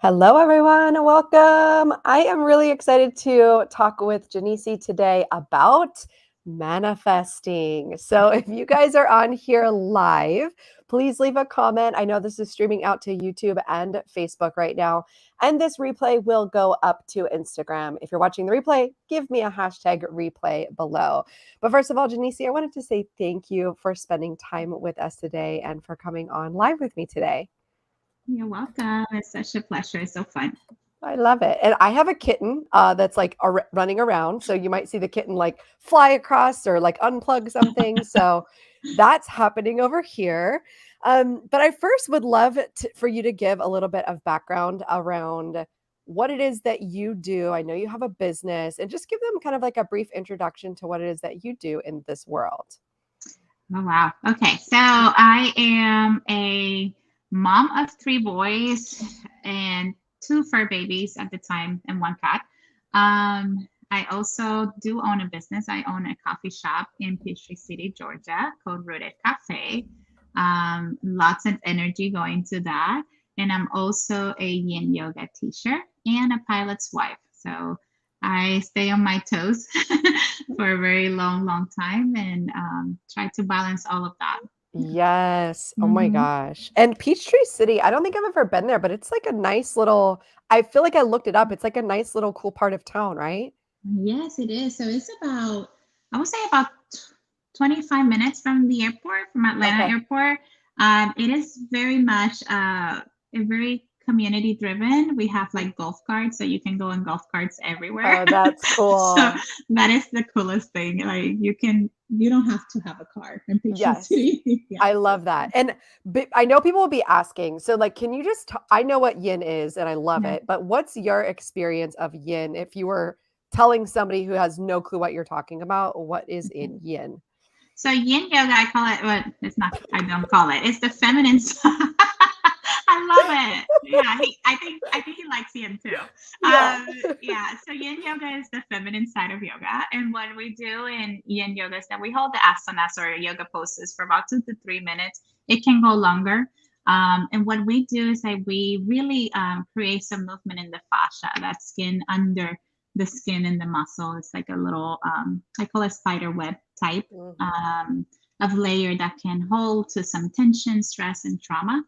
Hello, everyone. Welcome. I am really excited to talk with Janice today about manifesting. So, if you guys are on here live, please leave a comment. I know this is streaming out to YouTube and Facebook right now, and this replay will go up to Instagram. If you're watching the replay, give me a hashtag replay below. But first of all, Janice, I wanted to say thank you for spending time with us today and for coming on live with me today. You're welcome. It's such a pleasure. It's so fun. I love it. And I have a kitten that's like running around. So you might see the kitten like fly across or like unplug something. So that's happening over here. But I first would love for you to give a little bit of background around what it is that you do. I know you have a business and just give them kind of like a brief introduction to what it is that you do in this world. Oh, wow. Okay. So I am a mom of three boys and two fur babies at the time and one cat. I also do own a business. I own a coffee shop in Peachtree City, Georgia, called Rooted Cafe. Lots of energy going to that. And I'm also a yin yoga teacher and a pilot's wife. So I stay on my toes for a very long, long time and try to balance all of that. Yes. Oh my Hmm. gosh. And Peachtree City, I don't think I've ever been there, but it's like a nice little, I feel like I looked it up. It's like a nice little cool part of town, right? Yes, it is. So it's about, I would say about 25 minutes from the airport, from Atlanta Okay. Airport. It is very much a very community driven. We have like golf carts, so you can go on golf carts everywhere. Oh, that's So cool. that is the coolest thing. Like you don't have to have a car in Peachtree Yes. City. Yeah, I so love that. And I know people will be asking, so like, can you just, I know what yin is and I love yeah. it, but what's your experience of yin? If you were telling somebody who has no clue what you're talking about, what is in yin? So yin yoga, I call it. Well, it's not. I don't call it. It's the feminine side. I love it. Yeah, I think he likes yin too. Yeah. Yeah. So yin yoga is the feminine side of yoga, and what we do in yin yoga is that we hold the asanas or yoga poses for about 2 to 3 minutes. It can go longer. And what we do is that we really create some movement in the fascia, that skin under the skin and the muscle. It's like a little, I call it spider web type Mhm. um, of layer that can hold to some tension, stress, and trauma.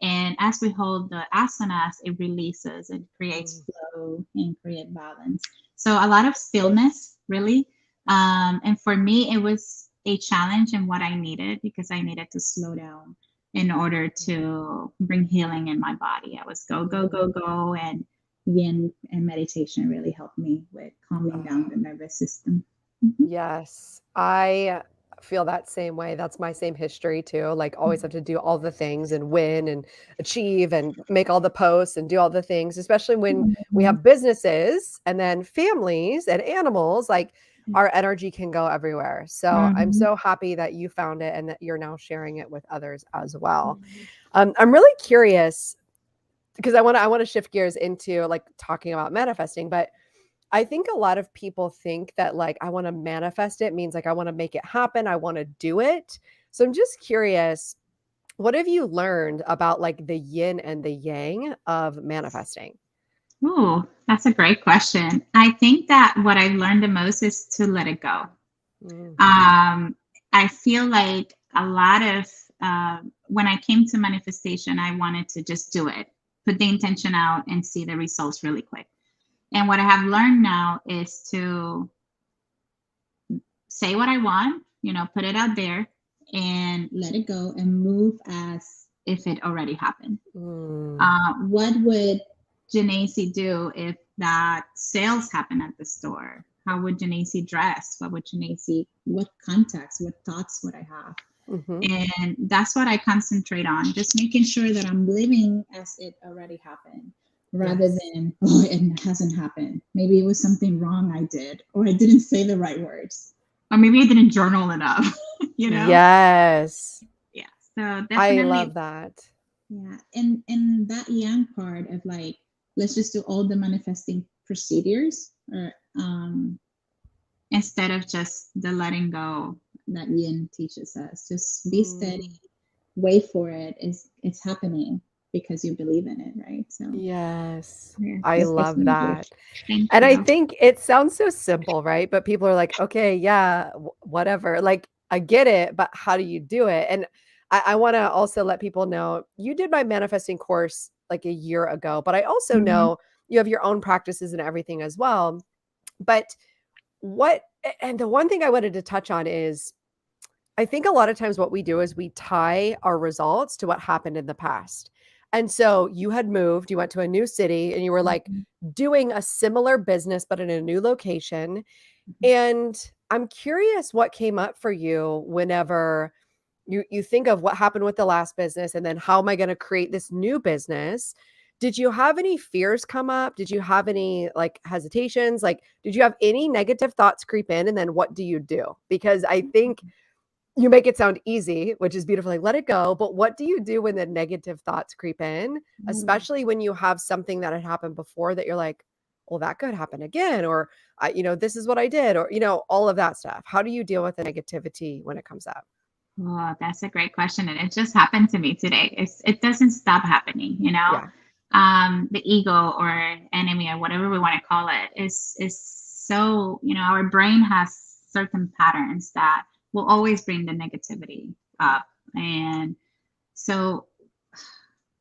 And as we hold the asanas, it releases, it creates Mm. flow and create balance. So a lot of stillness, really. And for me, it was a challenge and what I needed because I needed to slow down in order to bring healing in my body. I was go, go, Mhm. go, go. And yin and meditation really helped me with calming down the nervous system. Mhm. Yes, I feel that same way. That's my same history too. Like always have to do all the things and win and achieve and make all the posts and do all the things, especially when we Mhm. have businesses and then families and animals, like our energy can go everywhere. So I'm Mhm. so happy that you found it and that you're now sharing it with others as well. I'm really curious because I want to shift gears into like talking about manifesting, but I think a lot of people think that like I want to manifest it means like I want to make it happen, I want to do it. So I'm just curious, what have you learned about like the yin and the yang of manifesting? Ooh, that's a great question. I think that what I've learned the most is to let it go. Mm, I feel like a lot of when I came to manifestation, I wanted to just do it, put the intention out, and see the results really quick. And what I have learned now is to say what I want, put it out there and let it go and move as if it already happened. mm, What would Janacy do if that sales happened at the store? How would Janacy dress? What contacts, what thoughts would I have? mhm. And that's what I concentrate on, just making sure that I'm living as it already happened rather Yes. than, oh, it hasn't happened. Maybe it was something wrong I did, or I didn't say the right words, or maybe I didn't journal enough, you know? Yes. Yeah. So I love definitely. that. Yeah, and that young part of like, let's just do all the manifesting procedures, or instead of just the letting go that Yin teaches us. Just be steady, Mm, wait for it. It's happening. because you believe in it, right? So Yes. yeah, I this gives love me a that. boost. Thank And I you. think it sounds so simple, right? But people are like, okay, yeah, whatever. Like, I get it, but how do you do it? And I want to also let people know you did my manifesting course like a year ago, but I also Hmm. know you have your own practices and everything as well. But and the one thing I wanted to touch on is I think a lot of times what we do is we tie our results to what happened in the past. And so you had moved, you went to a new city and you were like Hmm. doing a similar business, but in a new location. And I'm curious what came up for you whenever you think of what happened with the last business and then how am I going to create this new business? Did you have any fears come up? Did you have any like hesitations? Like, did you have any negative thoughts creep in? And then what do you do? Because I think you make it sound easy, which is beautiful, like, let it go, but what do you do when the negative thoughts creep in, especially when you have something that had happened before that you're like, "Well, that could happen again," or, "This is what I did," or, all of that stuff. How do you deal with the negativity when it comes up? Oh, that's a great question. And it just happened to me today. It doesn't stop happening, you know. Yeah. The ego or enemy or whatever we want to call it is so, our brain has certain patterns that will always bring the negativity up. And so,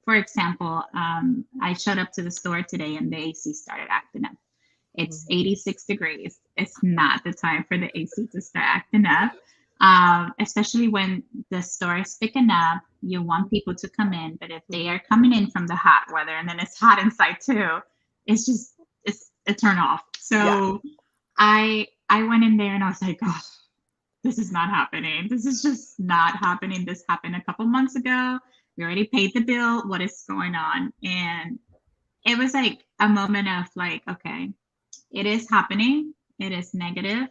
for example, I showed up to the store today and the AC started acting up. It's Mhm. 86 degrees. It's not the time for the AC to start acting up. Especially when the store is picking up, you want people to come in, but if they are coming in from the hot weather and then it's hot inside too, it's a turn off. Yeah. So I went in there and I was like, oh, this is not happening. This is just not happening. This happened a couple months ago. We already paid the bill. What is going on? And it was like a moment of like, okay, it is happening. It is negative,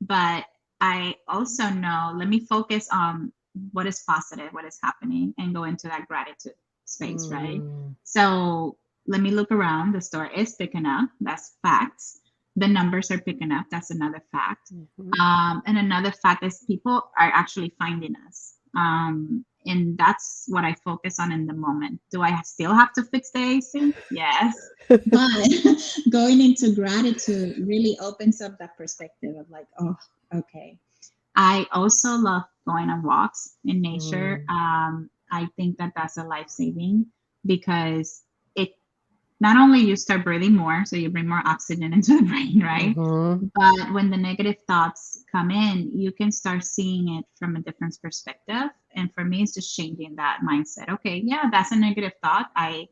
but I also know, let me focus on what is positive, what is happening, and go into that gratitude space, right? Mm. So let me look around. The store is picking up. That's facts. The numbers are picking up. That's another fact. Mhm. And another fact is people are actually finding us. And that's what I focus on in the moment. Do I still have to fix the AC? Yes. But going into gratitude really opens up that perspective of like, oh, okay. I also love going on walks in nature. Mm. I think that that's a life saving because it not only you start breathing more, so you bring more oxygen into the brain, right? Mhm. But when the negative thoughts come in, you can start seeing it from a different perspective. And for me, it's just changing that mindset. Okay, yeah, that's a negative thought. I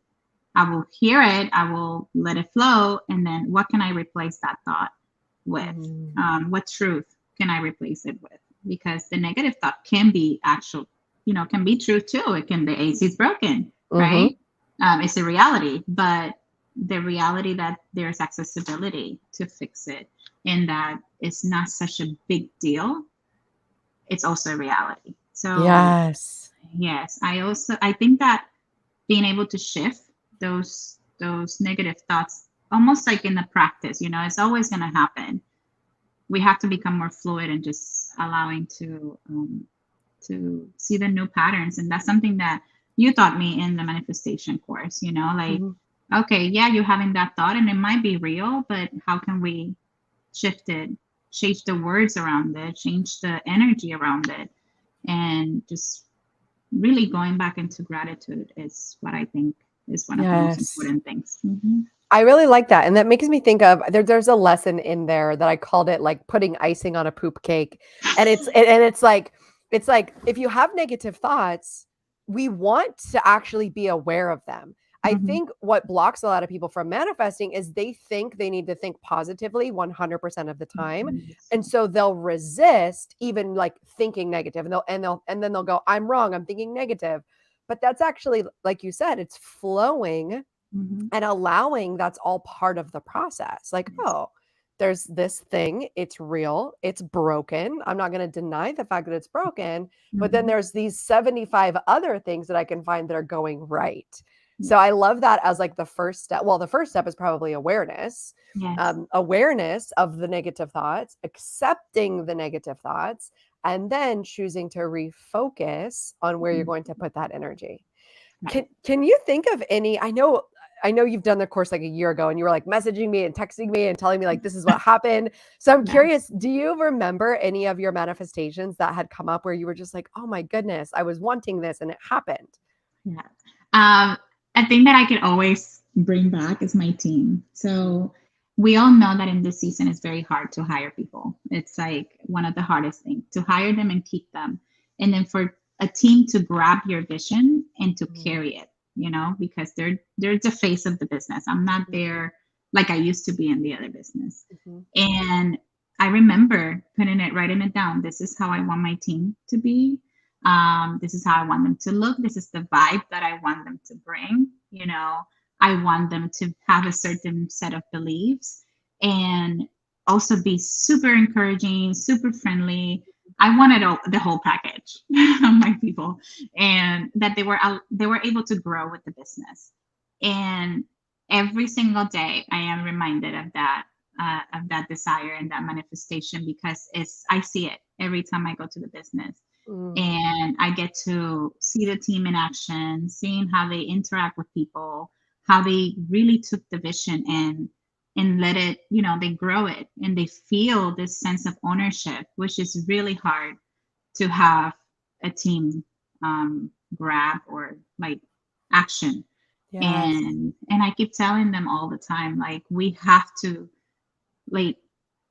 will hear it, I will let it flow, and then what can I replace that thought with? Mm. What truth can I replace it with? Because the negative thought can be actual, can be true too. It can be AC is broken, Mhm. right? It's a reality, but the reality that there's accessibility to fix it and that it's not such a big deal, it's also a reality. So Yes. yes, I think that being able to shift those negative thoughts almost like in the practice, it's always going to happen. We have to become more fluid and just allowing to see the new patterns. And that's something that you taught me in the manifestation course, like, Mhm. okay, yeah, you're having that thought and it might be real, but how can we shift it, change the words around it, change the energy around it, and just really going back into gratitude is what I think is one of the most Yes. important things. Hmm. I really like that, and that makes me think of there's a lesson in there that I called it, like, putting icing on a poop cake, and it's like, if you have negative thoughts, we want to actually be aware of them. I Hmm. think what blocks a lot of people from manifesting is they think they need to think positively 100% of the time, Yes. and so they'll resist even, like, thinking negative, and then they'll go, "I'm wrong, I'm thinking negative." But that's actually, like you said, it's flowing Hmm. and allowing that's all part of the process. Like, Yes. oh, there's this thing, it's real, it's broken. I'm not going to deny the fact that it's broken, but then Hmm. there's these 75 other things that I can find that are going right. So I Yes. love that as like the first step. Well, the first step is probably awareness, Yes. awareness of the negative thoughts, accepting the negative thoughts, and then choosing to refocus on where you're going to put that energy. Right. Can you think of any? I know you've done the course like a year ago, and you were like messaging me and texting me and telling me like this is what happened. So I'm Yeah. curious, do you remember any of your manifestations that had come up where you were just like, oh my goodness, I was wanting this and it happened? Yeah. Um, a thing that I could always bring back is my team. Mm, So we all know that in this season it's very hard to hire people. It's like one of the hardest things to hire them and keep them. And then for a team to grab your vision and to mm, carry it, because they're the face of the business. I'm not there like I used to be in the other business. mhm, And I remember writing it down. This is how I want my team to be. This is how I want them to look. This is the vibe that I want them to bring. I want them to have a certain set of beliefs and also be super encouraging, super friendly. I wanted the whole package of my people, and that they were able to grow with the business. And every single day, I am reminded of that desire and that manifestation because I see it every time I go to the business mm. and I get to see the team in action, seeing how they interact with people, how they really took the vision and let it, they grow it and they feel this sense of ownership, which is really hard to have a team grab or like action. Yes. And I keep telling them all the time, like like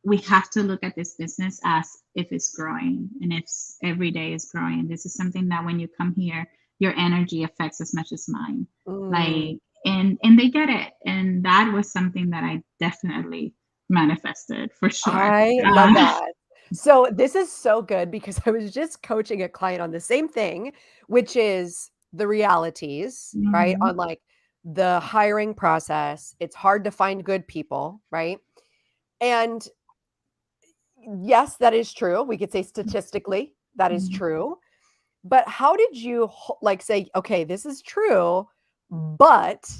we have to look at this business as if it's growing and if every day is growing. This is something that when you come here, your energy affects as much as mine. Mm. Like and they get it. And that was something that I definitely manifested for sure. I love that. So this is so good because I was just coaching a client on the same thing, which is the realities, right? Mhm, On like the hiring process. It's hard to find good people, right? And yes, that is true. We could say statistically that is mhm, true. But how did you like say, okay, this is true, but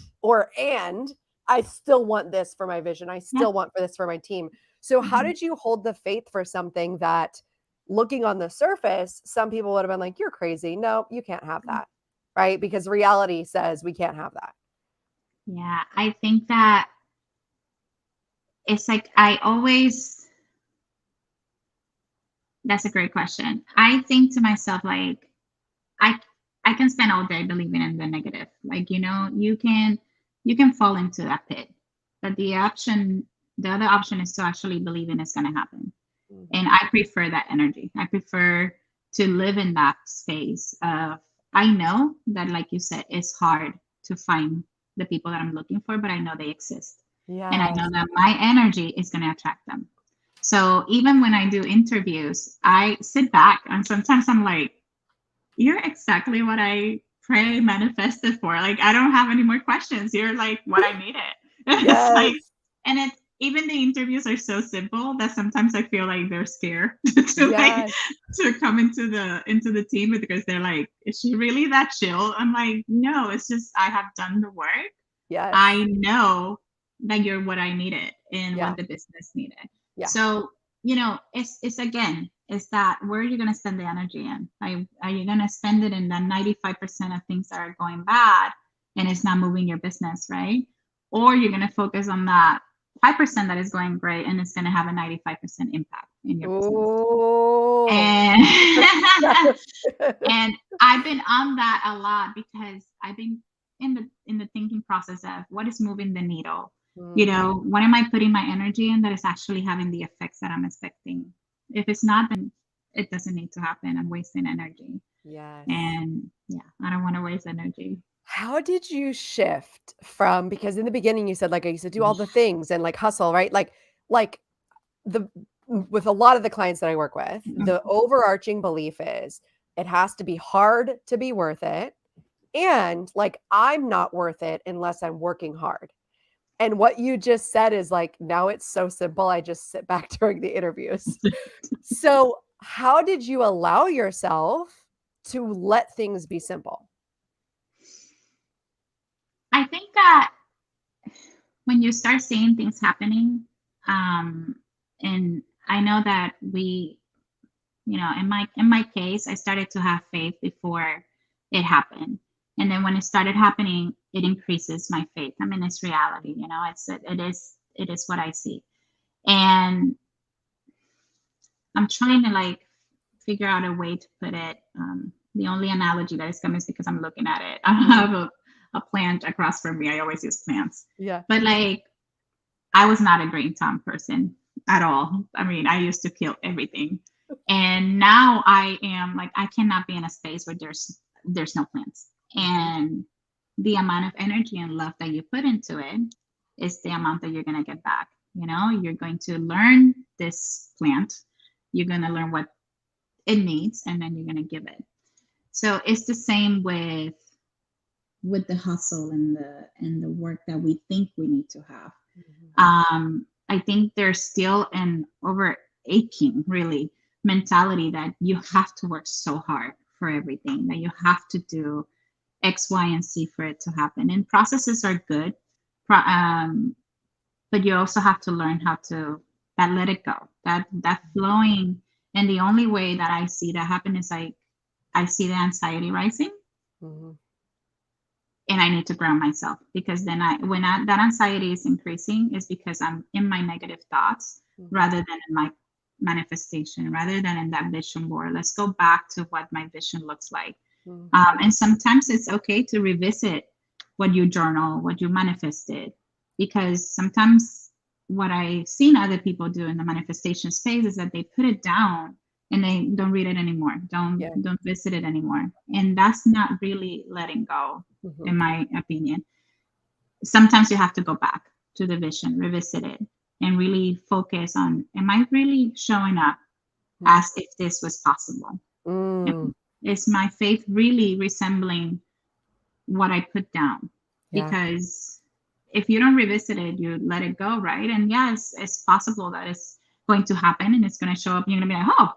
and I still want this for my vision. I yeah, still want for this for my team. So how mhm, did you hold the faith for something that looking on the surface, some people would have been like, you're crazy. No, you can't have that. Right? Because reality says we can't have that. yeah. I think that it's like I always that's a great question. I think to myself, like, I I can spend all day believing in the negative. Like, you can fall into that pit. But the other option is to actually believe in it's gonna happen. And Mhm. I prefer that energy. I prefer to live in that space of I know that, like you said, it's hard to find the people that I'm looking for, but I know they exist. And I know Yes. that my energy is going to attract them. So even when I do interviews, I sit back and sometimes I'm like, you're exactly what I pray manifested for. Like I don't have any more questions. You're like what I needed. It's like, Yes. and it's even the interviews are so simple that sometimes I feel like they're scared Yes. to come into the team because they're like, is she really that chill? I'm like, no, it's just I have done the work. I Yes. know that you're what I needed and Yeah. what the business needed. Yeah. So, it's again, is that where are you going to spend the energy in? Are you going to spend it in the 95% of things that are going bad and it's not moving your business, right? Or you're going to focus on that 5% that is going great and it's going to have a 95% impact in your business. Oh. And and I've been on that a lot because I've been in the thinking process of what is moving the needle. Mm. What am I putting my energy in that is actually having the effects that I'm expecting? If it's not, then it doesn't need to happen. I'm wasting energy. Yes. And yeah, I don't want to waste energy. How did you shift from because in the beginning you said, like, I used to do all the things and, like, hustle, right? Like, the with a lot of the clients that I work with, Mhm. the overarching belief is it has to be hard to be worth it, and, like, I'm not worth it unless I'm working hard. And what you just said is, like, now it's so simple, I just sit back during the interviews. So, how did you allow yourself to let things be simple? I think that when you start seeing things happening, um, and I know that in my case, I started to have faith before it happened. And then when it started happening, it increases my faith. I mean, it's reality, it is what I see. And I'm trying to like figure out a way to put it. The only analogy that is coming is because I'm looking at it. I have a plant across from me. I always use plants. Yeah. But like, I was not a green thumb person at all. I mean, I used to kill everything. And now I am like, I cannot be in a space where there's no plants. And the amount of energy and love that you put into it is the amount that you're going to get back. You're going to learn this plant, you're going to learn what it needs, and then you're going to give it. So it's the same with the hustle and the work that we think we need to have. I think there's still an overaching really mentality that you have to work so hard for everything, that you have to do X, Y, and Z for it to happen. And processes are good, but you also have to learn how to let it go, that flowing. And the only way that I see that happen is I see the anxiety rising. And I need to ground myself, because then that anxiety is increasing is because I'm in my negative thoughts rather than in my manifestation, rather than in that vision board. Let's go back to what my vision looks like. And sometimes it's okay to revisit what you journal, what you manifested, because sometimes what I've seen other people do in the manifestation space is that they put it down and they don't read it anymore, don't visit it anymore. And that's not really letting go, in my opinion. Sometimes you have to go back to the vision, revisit it, and really focus on, am I really showing up as if this was possible? Is my faith really resembling what I put down? Because if you don't revisit it, you let it go, right? And yes, it's possible that it's going to happen and it's going to show up. You're going to be like, oh,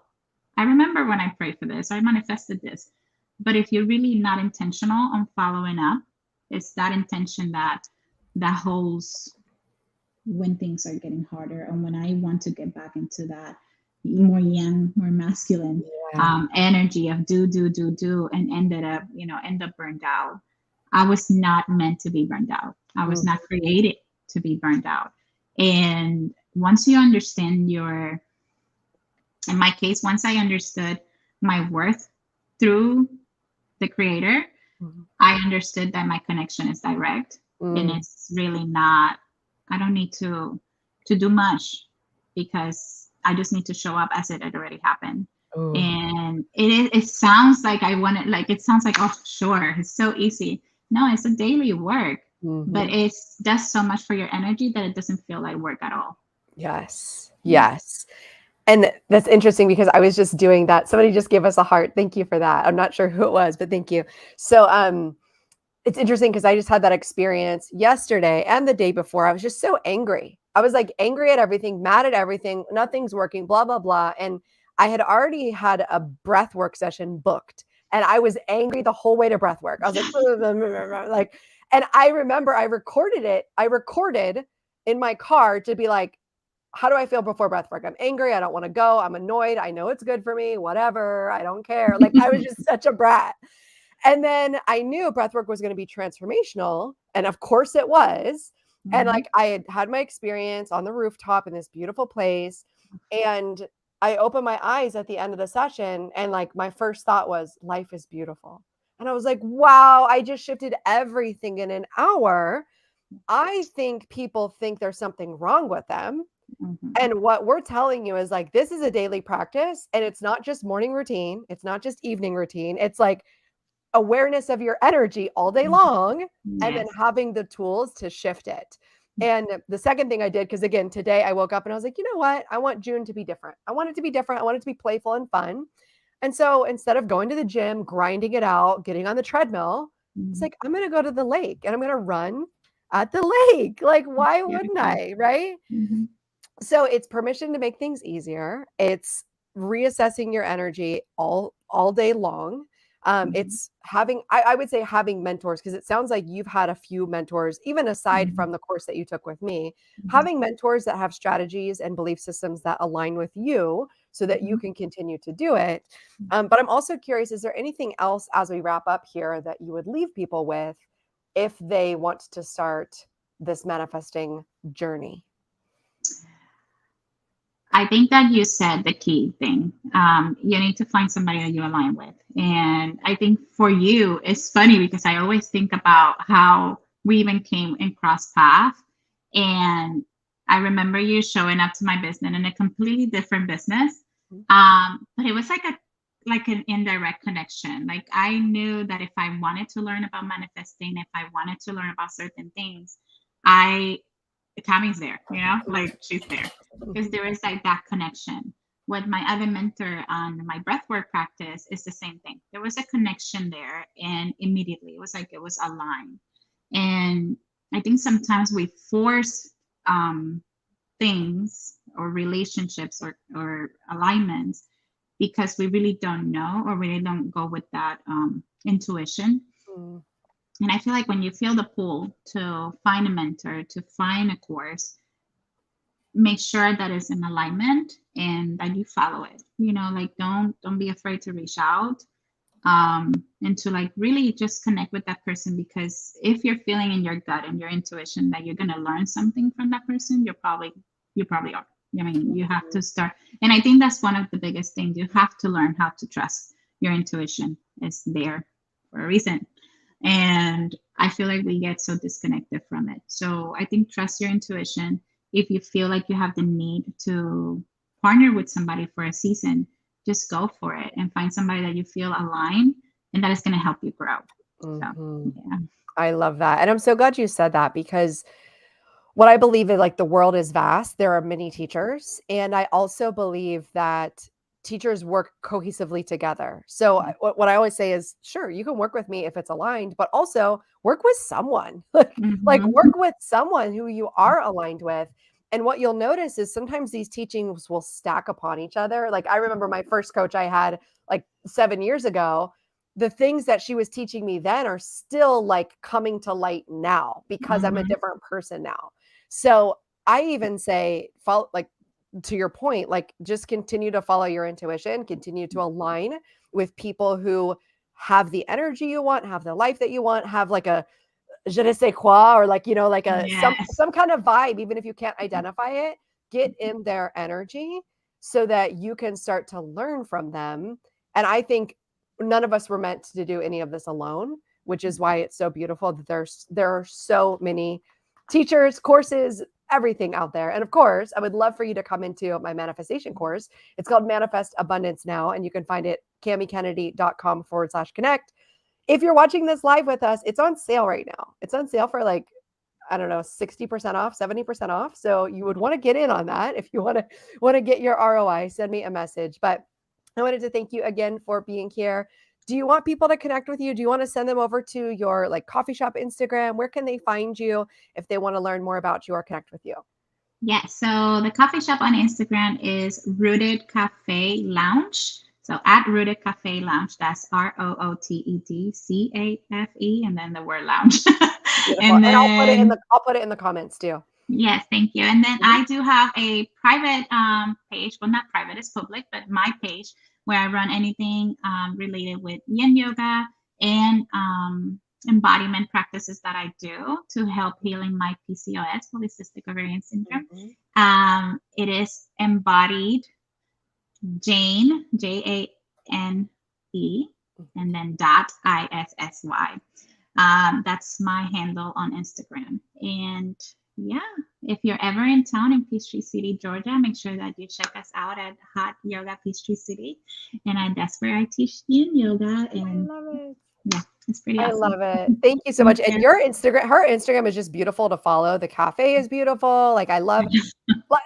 I remember when I prayed for this, I manifested this. But if you're really not intentional on following up, it's that intention that holds when things are getting harder, and when I want to get back into that more yang, more masculine energy of do, and end up burned out. I was not meant to be burned out. I was not created to be burned out. And once you understand in my case, once I understood my worth through the creator, I understood that my connection is direct, and it's really not, I don't need to do much, because I just need to show up as it had already happened. And it sounds like it sounds like, oh, sure, it's so easy. No, it's a daily work, but it does so much for your energy that it doesn't feel like work at all. Yes. And that's interesting, because I was just doing that. Somebody just gave us a heart. Thank you for that. I'm not sure who it was, but thank you. So it's interesting because I just had that experience yesterday and the day before. I was just so angry. I was like angry at everything, mad at everything. Nothing's working, blah, blah, blah. And I had already had a breath work session booked, and I was angry the whole way to breath work. I was like, and I remember I recorded it. I recorded in my car to be like, how do I feel before breath work? I'm angry. I don't want to go. I'm annoyed. I know it's good for me. Whatever. I don't care. Like, I was just such a brat. And then I knew breath work was going to be transformational. And of course it was. And like, I had my experience on the rooftop in this beautiful place. And I opened my eyes at the end of the session. And like, my first thought was, life is beautiful. And I was like, wow, I just shifted everything in an hour. I think people think there's something wrong with them. And what we're telling you is like, this is a daily practice, and it's not just morning routine. It's not just evening routine. It's like awareness of your energy all day long, and then having the tools to shift it. And the second thing I did, because again, today I woke up and I was like, you know what? I want June to be different. I want it to be different. I want it to be playful and fun. And so instead of going to the gym, grinding it out, getting on the treadmill, it's like, I'm going to go to the lake and I'm going to run at the lake. Like, why wouldn't I? Right? So it's permission to make things easier. It's reassessing your energy all day long. It's having, I would say having mentors, because it sounds like you've had a few mentors, even aside from the course that you took with me, having mentors that have strategies and belief systems that align with you, so that you can continue to do it. But I'm also curious, is there anything else as we wrap up here that you would leave people with if they want to start this manifesting journey? I think that you said the key thing. You need to find somebody that you align with. And I think for you, it's funny because I always think about how we even came and crossed paths. And I remember you showing up to my business in a completely different business. But it was like an indirect connection. Like I knew that if I wanted to learn about manifesting, if I wanted to learn about certain things, Tammy's there, like she's there because there is like that connection. With my other mentor on my breathwork practice, is the same thing. There was a connection there, and immediately it was like it was aligned. And I think sometimes we force things or relationships or alignments because we really don't know or really don't go with that intuition. And I feel like when you feel the pull to find a mentor, to find a course, make sure that it's in alignment and that you follow it. Like don't be afraid to reach out and to like really just connect with that person, because if you're feeling in your gut and your intuition that you're gonna learn something from that person, you probably are. I mean, you have to start. And I think that's one of the biggest things. You have to learn how to trust your intuition. It's there for a reason. And I feel like we get so disconnected from it. So I think trust your intuition. If you feel like you have the need to partner with somebody for a season, just go for it and find somebody that you feel aligned and that is going to help you grow. So, yeah. I love that. And I'm so glad you said that, because what I believe is like the world is vast. There are many teachers. And I also believe that teachers work cohesively together. So what I always say is, sure, you can work with me if it's aligned, but also work with someone. Like work with someone who you are aligned with. And what you'll notice is sometimes these teachings will stack upon each other. Like I remember my first coach I had like 7 years ago. The things that she was teaching me then are still like coming to light now because I'm a different person now. So I even say, follow, like to your point, like just continue to follow your intuition, continue to align with people who have the energy you want, have the life that you want, have like a je ne sais quoi, or like, like a some kind of vibe, even if you can't identify it, get in their energy so that you can start to learn from them. And I think none of us were meant to do any of this alone, which is why it's so beautiful that there are so many teachers, courses, everything out there. And of course, I would love for you to come into my manifestation course. It's called Manifest Abundance Now, and you can find it CamiKennedy.com/connect. If you're watching this live with us, it's on sale right now. It's on sale for like, I don't know, 60% off, 70% off. So you would want to get in on that. If you want to get your ROI, send me a message. But I wanted to thank you again for being here. Do you want people to connect with you? Do you want to send them over to your like coffee shop Instagram? Where can they find you if they want to learn more about you or connect with you? Yeah, so the coffee shop on Instagram is Rooted Cafe Lounge. So at Rooted Cafe Lounge, that's ROOTED CAFE, and then the word lounge. And then I'll put it in the comments too. Yes, thank you. And then I do have a private page. Well, not private, it's public, but my page where I run anything related with yin yoga and embodiment practices that I do to help healing my PCOS, polycystic ovarian syndrome. It is embodied Jane, JANE, and then .ISSY. That's my handle on Instagram. And yeah, if you're ever in town in Peachtree City, Georgia, make sure that you check us out at Hot Yoga Peachtree City. And that's where I teach yin yoga. And I love it. Yeah, it's pretty awesome. I love it. Thank you so much. And her Instagram is just beautiful to follow. The cafe is beautiful. Like I love,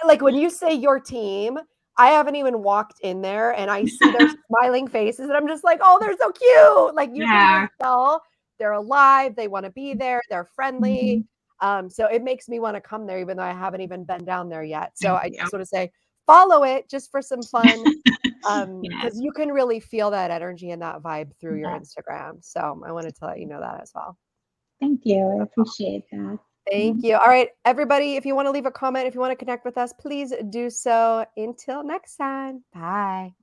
like when you say your team, I haven't even walked in there and I see their smiling faces and I'm just like, oh, they're so cute. Like you can just tell they're alive. They want to be there. They're friendly. So it makes me want to come there, even though I haven't even been down there yet. So I just want to say, follow it just for some fun. Because you can really feel that energy and that vibe through your Instagram. So I wanted to let you know that as well. Thank you. I appreciate that. Thank you. All right, everybody, if you want to leave a comment, if you want to connect with us, please do so. Until next time. Bye.